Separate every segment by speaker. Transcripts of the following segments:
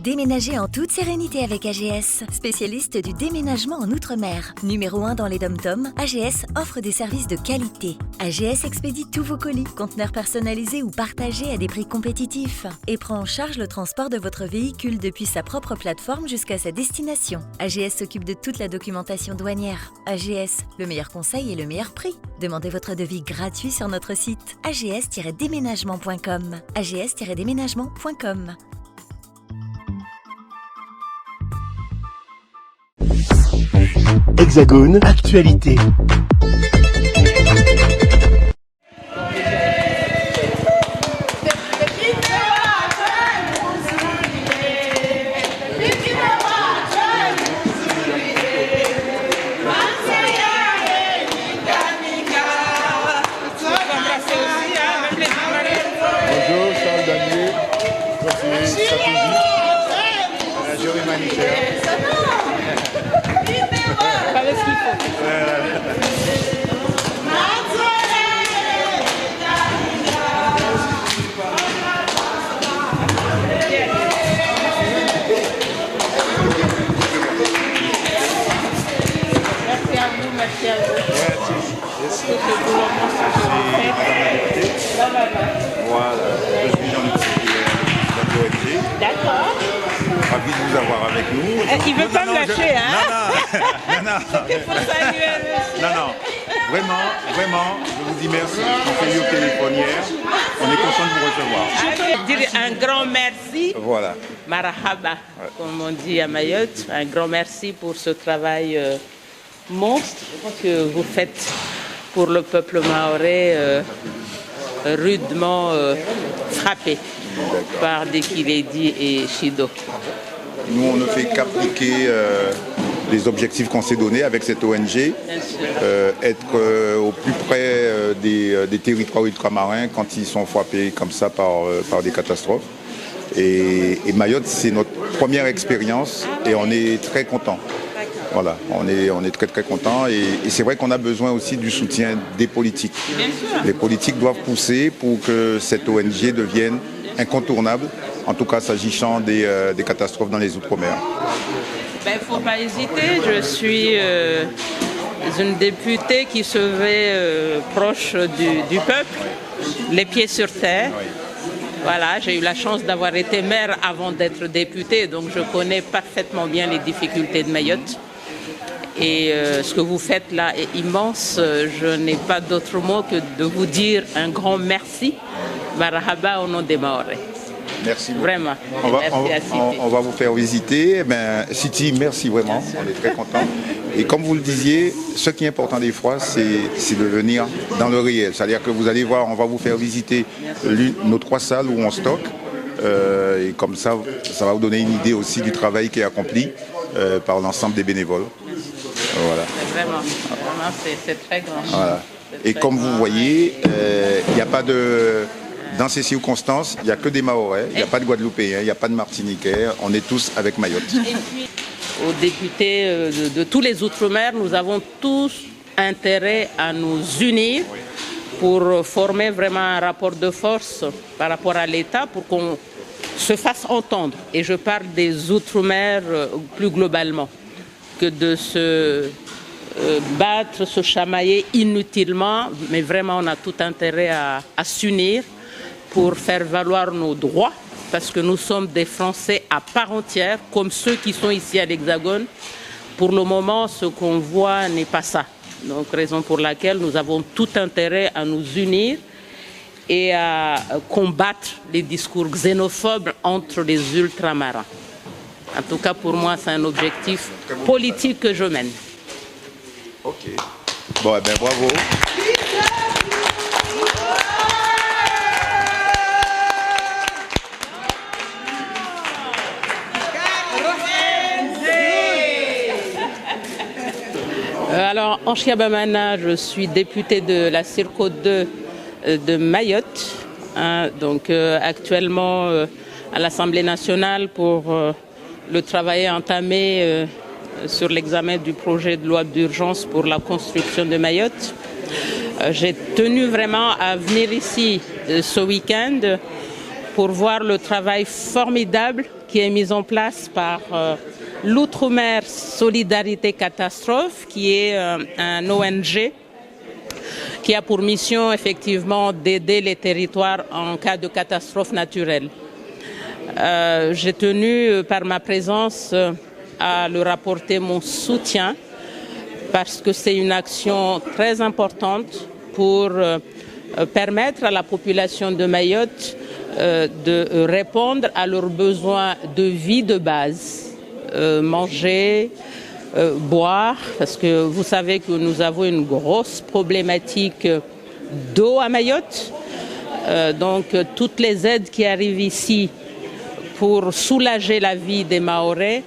Speaker 1: Déménagez en toute sérénité avec AGS, spécialiste du déménagement en Outre-mer. Numéro 1 dans les dom-toms, AGS offre des services de qualité. AGS expédie tous vos colis, conteneurs personnalisés ou partagés à des prix compétitifs et prend en charge le transport de votre véhicule depuis sa propre plateforme jusqu'à sa destination. AGS s'occupe de toute la documentation douanière. AGS, le meilleur conseil et le meilleur prix. Demandez votre devis gratuit sur notre site ags-déménagement.com. ags-déménagement.com.
Speaker 2: Hexagone Actualité.
Speaker 3: Bonjour, Charles Daniel, conseiller stratégique à la géo humanitaire.
Speaker 4: Merci à vous.
Speaker 3: Voilà, je suis Jean-Luc de l'ONG.
Speaker 4: D'accord.
Speaker 3: Ravi de vous avoir avec nous.
Speaker 4: Il veut pas me lâcher, hein?
Speaker 3: Non.
Speaker 4: C'était pour saluer monsieur.
Speaker 3: Non. Vraiment, je vous dis merci. On fait eu au téléphone hier. On est content de vous recevoir.
Speaker 4: Je vais dire un grand merci.
Speaker 3: Voilà.
Speaker 4: Marahaba, comme on dit à Mayotte. Un grand merci pour ce travail monstre que vous faites pour le peuple mahorais rudement frappé par Dekiledi et Shido.
Speaker 3: Nous, on ne fait qu'appliquer les objectifs qu'on s'est donnés avec cette ONG, être au plus près des territoires ultramarins quand ils sont frappés comme ça par des catastrophes. Et Mayotte, c'est notre première expérience et on est très content. Voilà, on est très content et c'est vrai qu'on a besoin aussi du soutien des politiques. Les politiques doivent pousser pour que cette ONG devienne incontournable, en tout cas s'agissant des catastrophes dans les Outre-mer.
Speaker 4: Il ne faut pas hésiter, je suis une députée qui se veut proche du peuple, les pieds sur terre.
Speaker 3: Oui.
Speaker 4: Voilà, j'ai eu la chance d'avoir été maire avant d'être députée, donc je connais parfaitement bien les difficultés de Mayotte. Et ce que vous faites là est immense. Je n'ai pas d'autre mot que de vous dire un grand merci. Marahaba au nom des Mahorais.
Speaker 3: Merci beaucoup.
Speaker 4: Vraiment.
Speaker 3: On va vous faire visiter. Siti, merci vraiment. On est très contents. Et comme vous le disiez, ce qui est important des fois, c'est de venir dans le réel. C'est-à-dire que vous allez voir, on va vous faire visiter nos 3 salles où on stocke. Et comme ça va vous donner une idée aussi du travail qui est accompli par l'ensemble des bénévoles. Voilà.
Speaker 4: Vraiment, c'est très grand.
Speaker 3: Voilà. Et comme vous voyez, il n'y a pas de... Dans ces circonstances, il n'y a que des Mahorais, il n'y a pas de Guadeloupéens, il n'y a pas de Martiniquais, on est tous avec Mayotte.
Speaker 4: Et puis, aux députés de tous les Outre-mer, nous avons tous intérêt à nous unir pour former vraiment un rapport de force par rapport à l'État pour qu'on se fasse entendre. Et je parle des Outre-mer plus globalement, que de se battre, se chamailler inutilement, mais vraiment on a tout intérêt à s'unir pour faire valoir nos droits, parce que nous sommes des Français à part entière, comme ceux qui sont ici à l'Hexagone. Pour le moment, ce qu'on voit n'est pas ça. Donc, raison pour laquelle nous avons tout intérêt à nous unir et à combattre les discours xénophobes entre les ultramarins. En tout cas, pour moi, c'est un objectif politique que je mène.
Speaker 3: Ok. Bon, bravo.
Speaker 4: Alors, Anchia Bamana, je suis députée de la Circo 2 de Mayotte, donc actuellement à l'Assemblée nationale pour le travail entamé sur l'examen du projet de loi d'urgence pour la construction de Mayotte. J'ai tenu vraiment à venir ici ce week-end pour voir le travail formidable qui est mis en place par l'Outre-mer Solidarité Catastrophe, qui est un ONG qui a pour mission effectivement d'aider les territoires en cas de catastrophe naturelle. J'ai tenu par ma présence à leur apporter mon soutien parce que c'est une action très importante pour permettre à la population de Mayotte de répondre à leurs besoins de vie de base, manger, boire, parce que vous savez que nous avons une grosse problématique d'eau à Mayotte. Donc toutes les aides qui arrivent ici pour soulager la vie des Mahorais,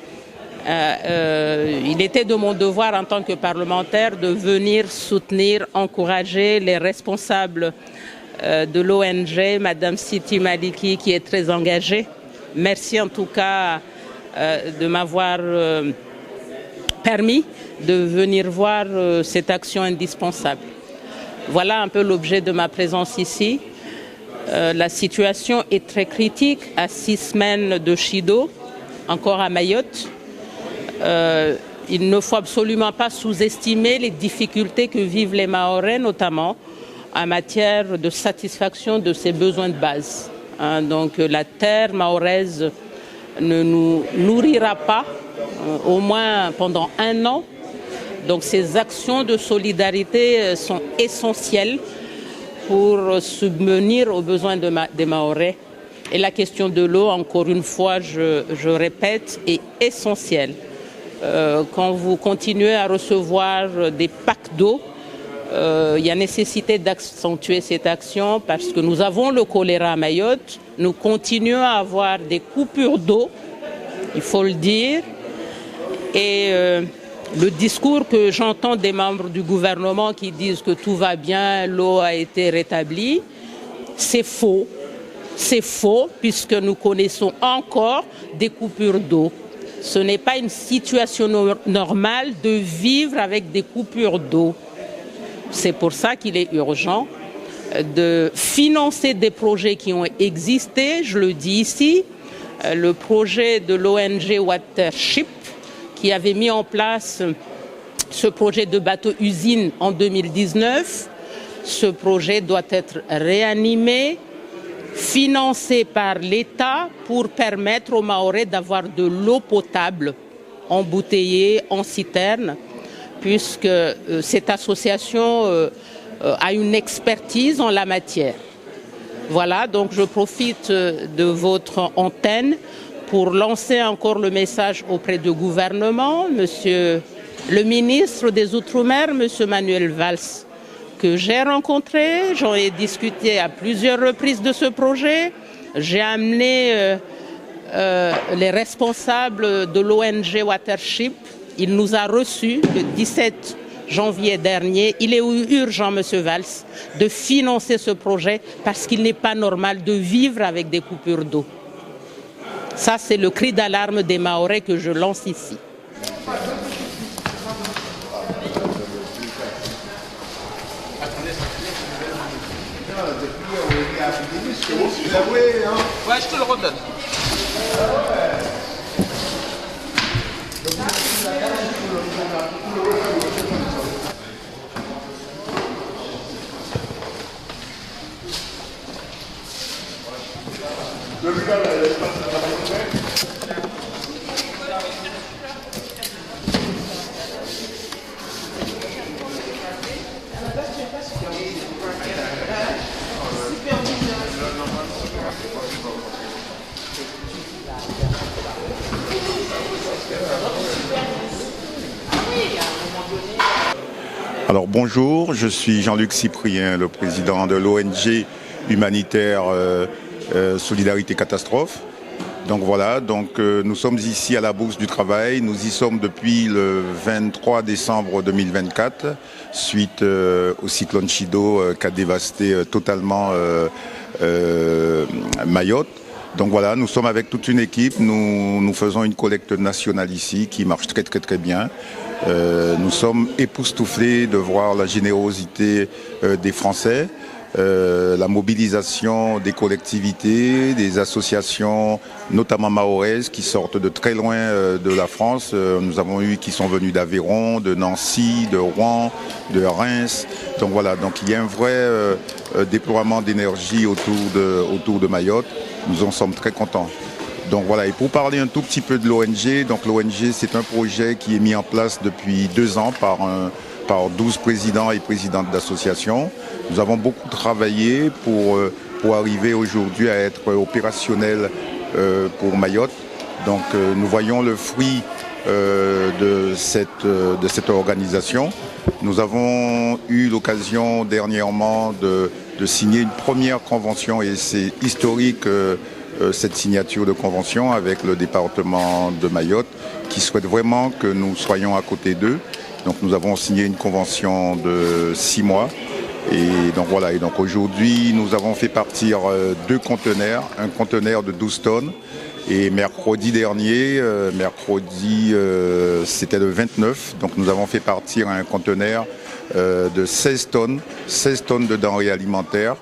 Speaker 4: il était de mon devoir en tant que parlementaire de venir soutenir, encourager les responsables de l'ONG, Madame Siti Maliki, qui est très engagée. Merci en tout cas de m'avoir permis de venir voir cette action indispensable. Voilà un peu l'objet de ma présence ici. La situation est très critique à 6 semaines de chute d'eau, encore à Mayotte. Il ne faut absolument pas sous-estimer les difficultés que vivent les Mahorais, notamment en matière de satisfaction de ses besoins de base. Donc la terre mahoraise ne nous nourrira pas, au moins pendant 1 an. Donc ces actions de solidarité sont essentielles pour subvenir aux besoins des Mahorais. Et la question de l'eau, encore une fois, je répète, est essentielle. Quand vous continuez à recevoir des packs d'eau, il y a nécessité d'accentuer cette action parce que nous avons le choléra à Mayotte, nous continuons à avoir des coupures d'eau, il faut le dire, et le discours que j'entends des membres du gouvernement qui disent que tout va bien, l'eau a été rétablie, c'est faux. C'est faux puisque nous connaissons encore des coupures d'eau. Ce n'est pas une situation normale de vivre avec des coupures d'eau. C'est pour ça qu'il est urgent de financer des projets qui ont existé. Je le dis ici, le projet de l'ONG Watership qui avait mis en place ce projet de bateau-usine en 2019. Ce projet doit être réanimé, financé par l'État pour permettre aux Mahorais d'avoir de l'eau potable embouteillée en citerne, puisque cette association a une expertise en la matière. Voilà, donc je profite de votre antenne pour lancer encore le message auprès du gouvernement, Monsieur le ministre des Outre-mer, Monsieur Manuel Valls, que j'ai rencontré, j'en ai discuté à plusieurs reprises de ce projet. J'ai amené les responsables de l'ONG Watership. Il nous a reçus le 17 janvier dernier. Il est urgent, Monsieur Valls, de financer ce projet parce qu'il n'est pas normal de vivre avec des coupures d'eau. Ça, c'est le cri d'alarme des Mahorais que je lance ici.
Speaker 2: Ouais, je te le redonne.
Speaker 3: Alors bonjour, je suis Jean-Luc Cyprien, le président de l'ONG humanitaire Solidarité Catastrophe. Donc voilà, nous sommes ici à la Bourse du Travail. Nous y sommes depuis le 23 décembre 2024, suite au cyclone Chido qui a dévasté totalement Mayotte. Donc voilà, nous sommes avec toute une équipe. Nous faisons une collecte nationale ici qui marche très bien. Nous sommes époustouflés de voir la générosité des Français. la mobilisation des collectivités, des associations, notamment mahoraises, qui sortent de très loin de la France. Nous avons eu qui sont venus d'Aveyron, de Nancy, de Rouen, de Reims. Donc voilà, donc il y a un vrai déploiement d'énergie autour de Mayotte. Nous en sommes très contents. Donc voilà, et pour parler un tout petit peu de l'ONG, donc l'ONG c'est un projet qui est mis en place depuis 2 ans par 12 présidents et présidentes d'associations. Nous avons beaucoup travaillé pour arriver aujourd'hui à être opérationnel pour Mayotte. Donc nous voyons le fruit de cette organisation. Nous avons eu l'occasion dernièrement de signer une première convention et c'est historique cette signature de convention avec le département de Mayotte qui souhaite vraiment que nous soyons à côté d'eux. Donc nous avons signé une convention de 6 mois et donc voilà, et donc aujourd'hui nous avons fait partir 2 conteneurs, un conteneur de 12 tonnes et mercredi dernier, c'était le 29, donc nous avons fait partir un conteneur de 16 tonnes de denrées alimentaires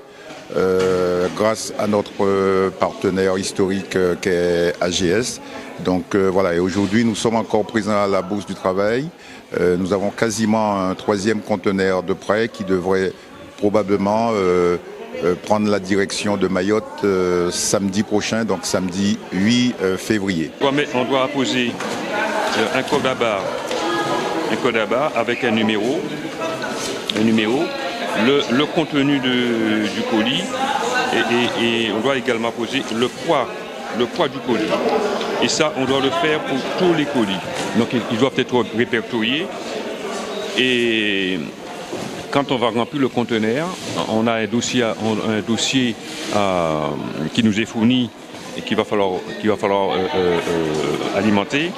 Speaker 3: grâce à notre partenaire historique qu'est AGS. Donc voilà, et aujourd'hui nous sommes encore présents à la Bourse du Travail. Nous avons quasiment un 3e conteneur de prêt qui devrait probablement prendre la direction de Mayotte samedi prochain, donc samedi 8 février.
Speaker 2: On doit apposer un code à barre avec un numéro, le contenu du colis et on doit également poser le poids du colis. Et ça, on doit le faire pour tous les colis. Donc ils doivent être répertoriés. Et quand on va remplir le conteneur, on a un dossier qui nous est fourni et qu'il va falloir alimenter.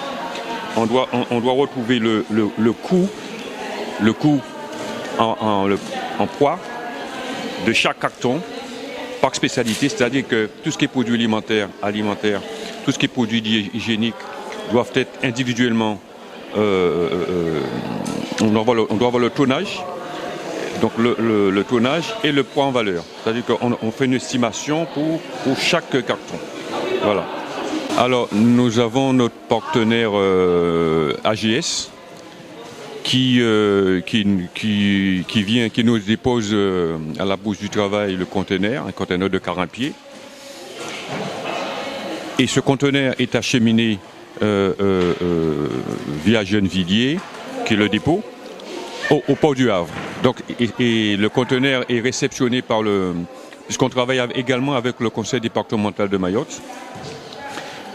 Speaker 2: On doit retrouver le coût en poids de chaque carton par spécialité, c'est-à-dire que tout ce qui est produit alimentaire, tout ce qui est produit hygiénique doivent être individuellement. On doit avoir le tonnage, donc le tonnage et le poids en valeur. C'est-à-dire qu'on fait une estimation pour chaque carton. Voilà. Alors nous avons notre partenaire AGS qui nous dépose à la Bourse du Travail le conteneur, un conteneur de 40 pieds. Et ce conteneur est acheminé via Gennevilliers, qui est le dépôt, au port du Havre. Donc, et le conteneur est réceptionné puisqu'on travaille également avec le conseil départemental de Mayotte,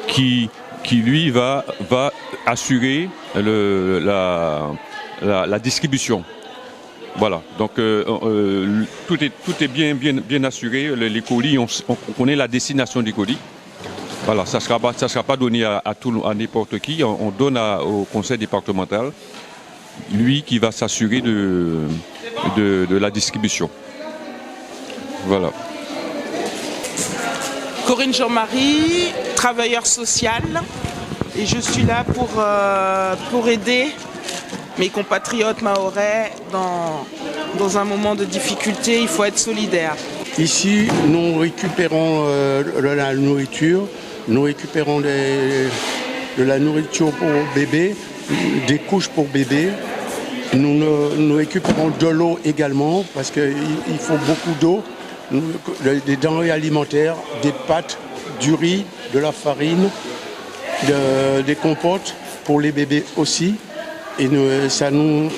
Speaker 2: qui lui va assurer la distribution. Voilà, donc tout est bien assuré. Les colis, on connaît la destination des colis. Voilà, ça sera pas donné à n'importe qui. On donne au conseil départemental, lui qui va s'assurer de la distribution. Voilà.
Speaker 5: Corinne Jean-Marie, travailleur social, et je suis là pour aider mes compatriotes mahorais dans un moment de difficulté. Il faut être solidaire.
Speaker 6: Ici, nous récupérons la nourriture. Nous récupérons de la nourriture pour bébés, des couches pour bébés. Nous récupérons de l'eau également parce qu'il faut beaucoup d'eau, des denrées alimentaires, des pâtes, du riz, de la farine, des compotes pour les bébés aussi. Et ça nous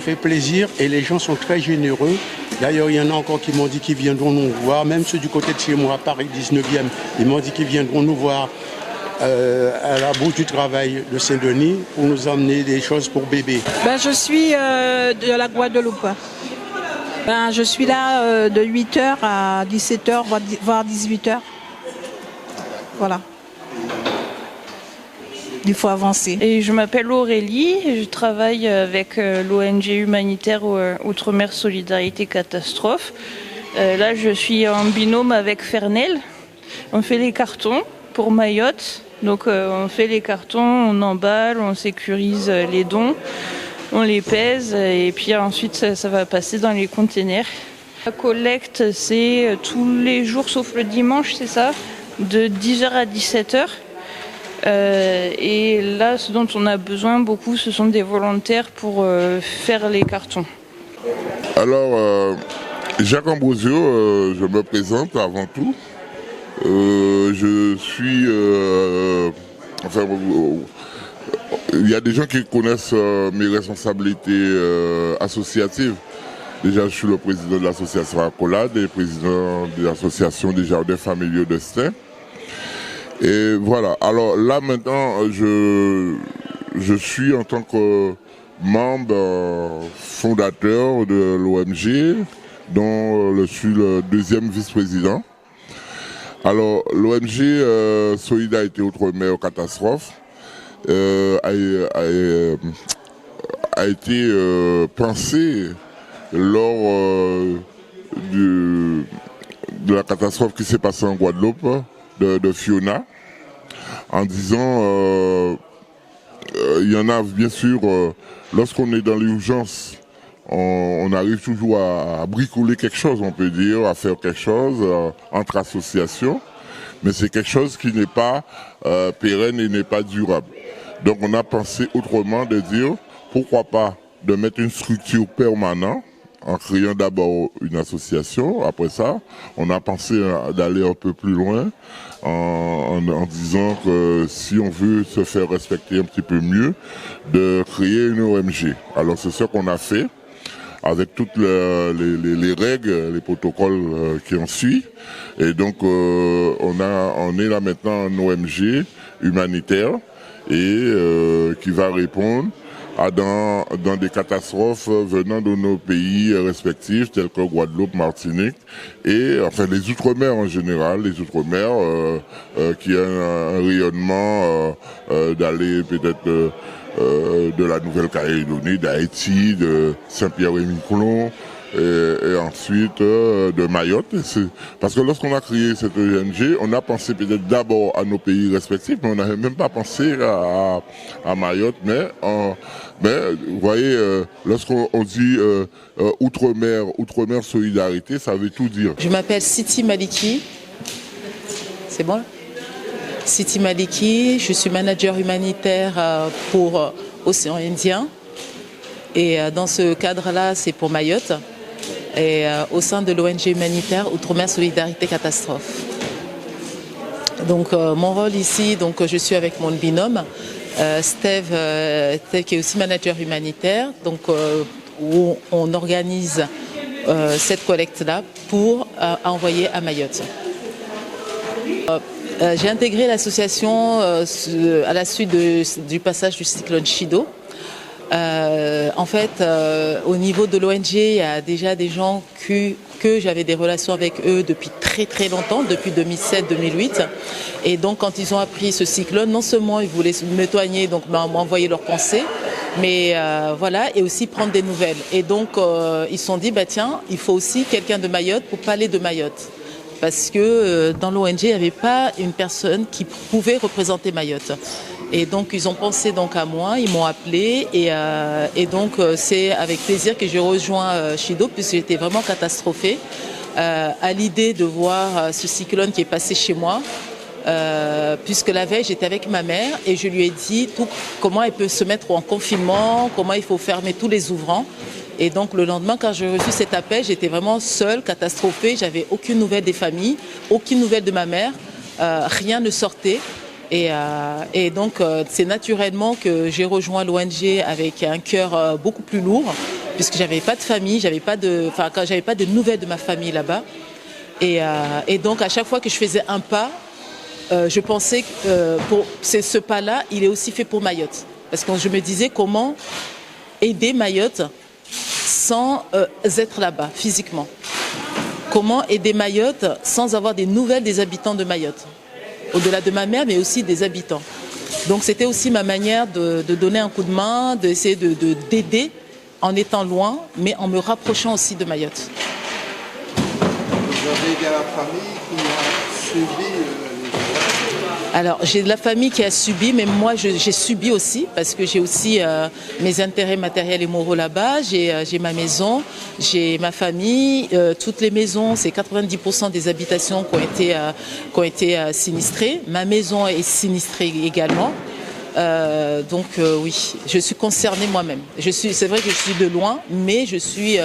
Speaker 6: fait plaisir et les gens sont très généreux. D'ailleurs, il y en a encore qui m'ont dit qu'ils viendront nous voir, même ceux du côté de chez moi, à Paris 19e, ils m'ont dit qu'ils viendront nous voir à la Bourse du Travail de Saint-Denis pour nous emmener des choses pour bébés.
Speaker 7: Je suis de la Guadeloupe. Je suis là de 8h à 17h, voire 18h. Voilà. Il faut avancer.
Speaker 8: Et je m'appelle Aurélie et je travaille avec l'ONG humanitaire Outre-mer Solidarité Catastrophe. Là, je suis en binôme avec Fernel. On fait les cartons pour Mayotte. Donc, on fait les cartons, on emballe, on sécurise les dons, on les pèse et puis ensuite, ça va passer dans les containers. La collecte, c'est tous les jours sauf le dimanche, c'est ça, de 10h à 17h. Et là, ce dont on a besoin beaucoup, ce sont des volontaires pour faire les cartons.
Speaker 9: Alors, Jacques Ambrosio, je me présente avant tout. Je suis... il y a des gens qui connaissent mes responsabilités associatives. Déjà, je suis le président de l'association Accolade et président de l'association des jardins familiaux de Stein. Et voilà. Alors là, maintenant, je suis en tant que membre fondateur de l'ONG, dont je suis le deuxième vice-président. Alors, l'ONG Solidarité Outre-mer Catastrophe a été pensée lors de la catastrophe qui s'est passée en Guadeloupe, de Fiona, en disant, il y en a bien sûr, lorsqu'on est dans l'urgence, on arrive toujours à bricoler quelque chose, on peut dire, à faire quelque chose entre associations, mais c'est quelque chose qui n'est pas pérenne et n'est pas durable. Donc on a pensé autrement de dire, pourquoi pas de mettre une structure permanente, en créant d'abord une association. Après ça, on a pensé d'aller un peu plus loin en disant que si on veut se faire respecter un petit peu mieux, de créer une ONG. Alors c'est ce qu'on a fait avec toutes les règles, les protocoles qui en suivent. Et donc on est là maintenant en ONG humanitaire et qui va répondre dans des catastrophes venant de nos pays respectifs tels que Guadeloupe, Martinique et enfin les Outre-mer en général, les Outre-mer qui ont un rayonnement d'aller peut-être de la Nouvelle-Calédonie, d'Haïti, de Saint-Pierre-et-Miquelon et ensuite de Mayotte. Parce que lorsqu'on a créé cette ONG, on a pensé peut-être d'abord à nos pays respectifs, mais on n'avait même pas pensé à Mayotte. Mais vous voyez, lorsqu'on dit Outre-mer Solidarité, ça veut tout dire.
Speaker 10: Je m'appelle Siti Maliki. C'est bon là? Siti Maliki, je suis manager humanitaire pour Océan Indien. Et dans ce cadre-là, c'est pour Mayotte. Et au sein de l'ONG humanitaire Outre-mer Solidarité Catastrophe. Donc mon rôle ici, donc je suis avec mon binôme, Steve qui est aussi manager humanitaire, donc où on organise cette collecte-là pour envoyer à Mayotte. J'ai intégré l'association à la suite du passage du cyclone Chido. En fait, au niveau de l'ONG, il y a déjà des gens que j'avais des relations avec eux depuis très très longtemps, depuis 2007-2008. Et donc, quand ils ont appris ce cyclone, non seulement ils voulaient m'éloigner, donc m'envoyer leurs pensées, mais voilà, et aussi prendre des nouvelles. Et donc, ils se sont dit, bah tiens, il faut aussi quelqu'un de Mayotte pour parler de Mayotte. Parce que dans l'ONG, il n'y avait pas une personne qui pouvait représenter Mayotte. Et donc ils ont pensé donc à moi, ils m'ont appelé et donc c'est avec plaisir que j'ai rejoint Chido puisque j'étais vraiment catastrophée à l'idée de voir ce cyclone qui est passé chez moi. Puisque la veille j'étais avec ma mère et je lui ai dit comment elle peut se mettre en confinement, comment il faut fermer tous les ouvrants. Et donc le lendemain quand j'ai reçu cet appel, j'étais vraiment seule, catastrophée, j'avais aucune nouvelle des familles, aucune nouvelle de ma mère, rien ne sortait. Et donc c'est naturellement que j'ai rejoint l'ONG avec un cœur beaucoup plus lourd puisque j'avais pas de famille, j'avais pas de nouvelles de ma famille là-bas. Et donc à chaque fois que je faisais un pas, je pensais que ce pas-là, il est aussi fait pour Mayotte. Parce que je me disais comment aider Mayotte sans être là-bas physiquement. Comment aider Mayotte sans avoir des nouvelles des habitants de Mayotte. Au-delà de ma mère, mais aussi des habitants. Donc c'était aussi ma manière de donner un coup de main, d'essayer d'aider en étant loin, mais en me rapprochant aussi de Mayotte.
Speaker 11: Vous avez des familles qui ont suivi
Speaker 10: Alors, j'ai de la famille qui a subi, mais moi, j'ai subi aussi, parce que j'ai aussi mes intérêts matériels et moraux là-bas. J'ai ma maison, j'ai ma famille. Toutes les maisons, c'est 90% des habitations qui ont été sinistrées. Ma maison est sinistrée également. Donc oui, je suis concernée moi-même. C'est vrai que je suis de loin, mais je suis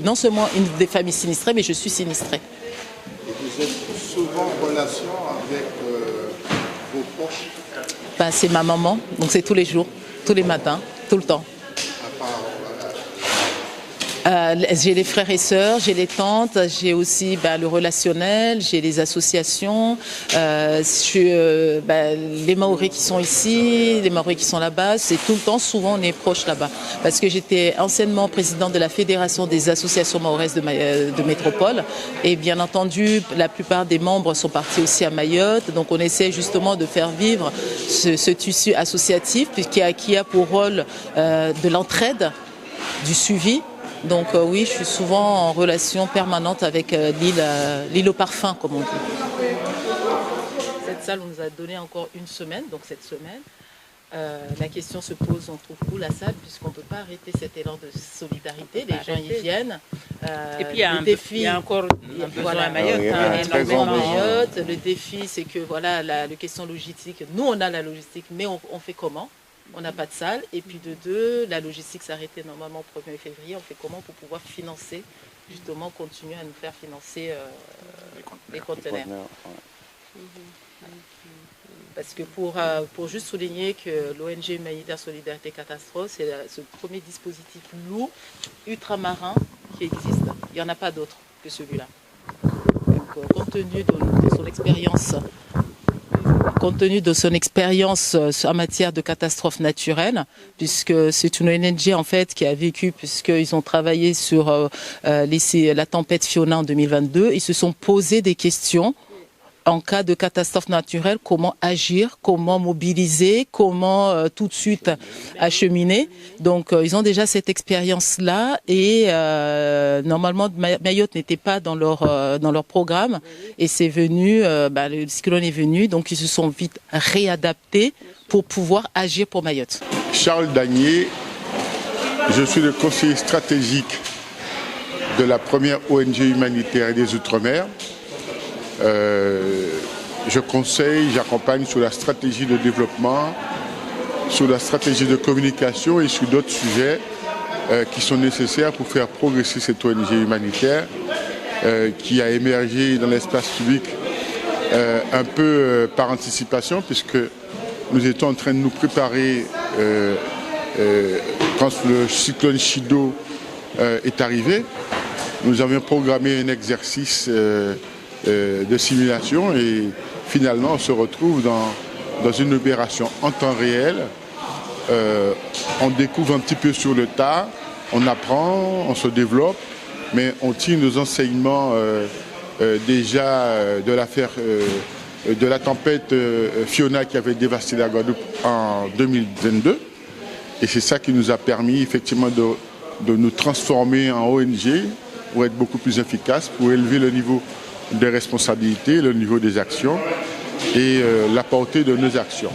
Speaker 10: non seulement une des familles sinistrées, mais je suis sinistrée.
Speaker 6: Et vous êtes souvent en relation avec vos proches?
Speaker 10: Ben, c'est ma maman, donc c'est tous les jours, tous les matins, tout le temps. J'ai les frères et sœurs, j'ai les tantes, j'ai aussi le relationnel, j'ai les associations, les Mahorais qui sont ici, les Mahorais qui sont là-bas, c'est tout le temps, souvent on est proche là-bas. Parce que j'étais anciennement présidente de la Fédération des associations mahoraises de métropole et bien entendu la plupart des membres sont partis aussi à Mayotte, donc on essaie justement de faire vivre ce tissu associatif qui a pour rôle de l'entraide, du suivi. Donc oui, je suis souvent en relation permanente avec l'île au parfum, comme on dit. Cette salle, on nous a donné encore une semaine, donc cette semaine. La question se pose, on trouve où la salle, puisqu'on ne peut pas arrêter cet élan de solidarité, les gens y viennent.
Speaker 4: Et puis il y a encore un besoin à Mayotte.
Speaker 10: Énormément à Mayotte. Le défi, c'est que voilà, la question logistique, nous on a la logistique, mais on fait comment? On n'a pas de salle. Et puis de deux, la logistique s'arrêtait normalement au 1er février. On fait comment pour pouvoir financer, justement, continuer à nous faire financer les conteneurs. Parce que pour juste souligner que l'ONG Humanitaire Solidarité Catastrophe, c'est ce premier dispositif lourd, ultramarin, qui existe. Il n'y en a pas d'autre que celui-là. Donc, compte tenu de son expérience... Compte tenu de son expérience en matière de catastrophes naturelles, puisque c'est une ONG en fait qui a vécu, puisqu'ils ont travaillé sur la tempête Fiona en 2022, ils se sont posé des questions en cas de catastrophe naturelle, comment agir, comment mobiliser, comment tout de suite acheminer. Donc ils ont déjà cette expérience-là et normalement Mayotte n'était pas dans leur programme et c'est venu, le cyclone est venu, donc ils se sont vite réadaptés pour pouvoir agir pour Mayotte.
Speaker 6: Charles Dagnier, je suis le conseiller stratégique de la première ONG humanitaire des Outre-mer. Je conseille, j'accompagne sur la stratégie de développement, sur la stratégie de communication et sur d'autres sujets qui sont nécessaires pour faire progresser cette ONG humanitaire qui a émergé dans l'espace public un peu par anticipation puisque nous étions en train de nous préparer quand le cyclone Chido est arrivé. Nous avions programmé un exercice de simulation et finalement on se retrouve dans une opération en temps réel. On découvre un petit peu sur le tas, on apprend, on se développe, mais on tire nos enseignements déjà de l'affaire de la tempête Fiona qui avait dévasté la Guadeloupe en 2022 et c'est ça qui nous a permis effectivement de nous transformer en ONG pour être beaucoup plus efficace, pour élever le niveau des responsabilités, le niveau des actions et la portée de nos actions.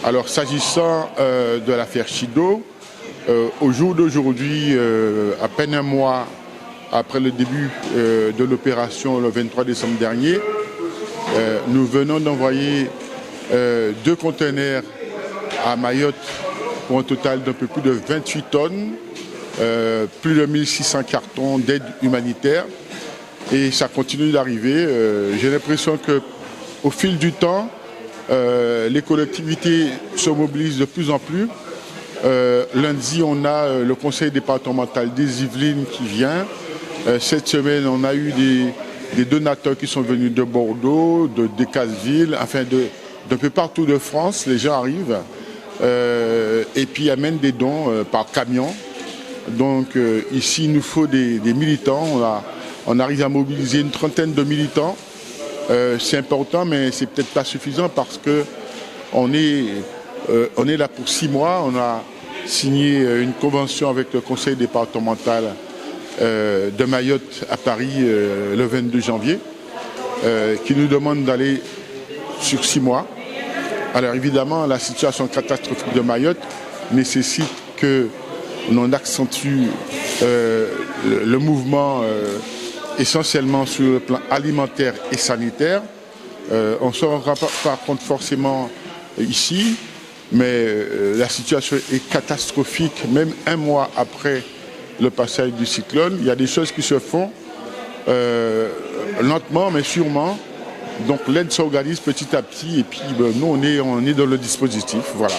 Speaker 6: Alors s'agissant de l'affaire Chido, au jour d'aujourd'hui, à peine un mois après le début de l'opération le 23 décembre dernier, nous venons d'envoyer 2 conteneurs à Mayotte pour un total d'un peu plus de 28 tonnes, plus de 1600 cartons d'aide humanitaire. Et ça continue d'arriver. J'ai l'impression qu'au fil du temps, les collectivités se mobilisent de plus en plus. Lundi, on a le conseil départemental des Yvelines qui vient. Cette semaine, on a eu des donateurs qui sont venus de Bordeaux, de Decazeville, enfin d'un peu partout de France. Les gens arrivent et puis amènent des dons par camion. Donc ici, il nous faut des militants. On arrive à mobiliser une trentaine de militants. C'est important, mais c'est peut-être pas suffisant parce que on est là pour 6 mois. On a signé une convention avec le conseil départemental de Mayotte à Paris le 22 janvier, qui nous demande d'aller
Speaker 11: sur 6 mois. Alors évidemment, la situation catastrophique de Mayotte nécessite que l'on accentue le mouvement essentiellement sur le plan alimentaire et sanitaire. On ne se rendra pas par contre forcément ici, mais la situation est catastrophique, même un mois après le passage du cyclone. Il y a des choses qui se font lentement mais sûrement. Donc l'aide s'organise petit à petit et puis nous on est dans le dispositif. Voilà.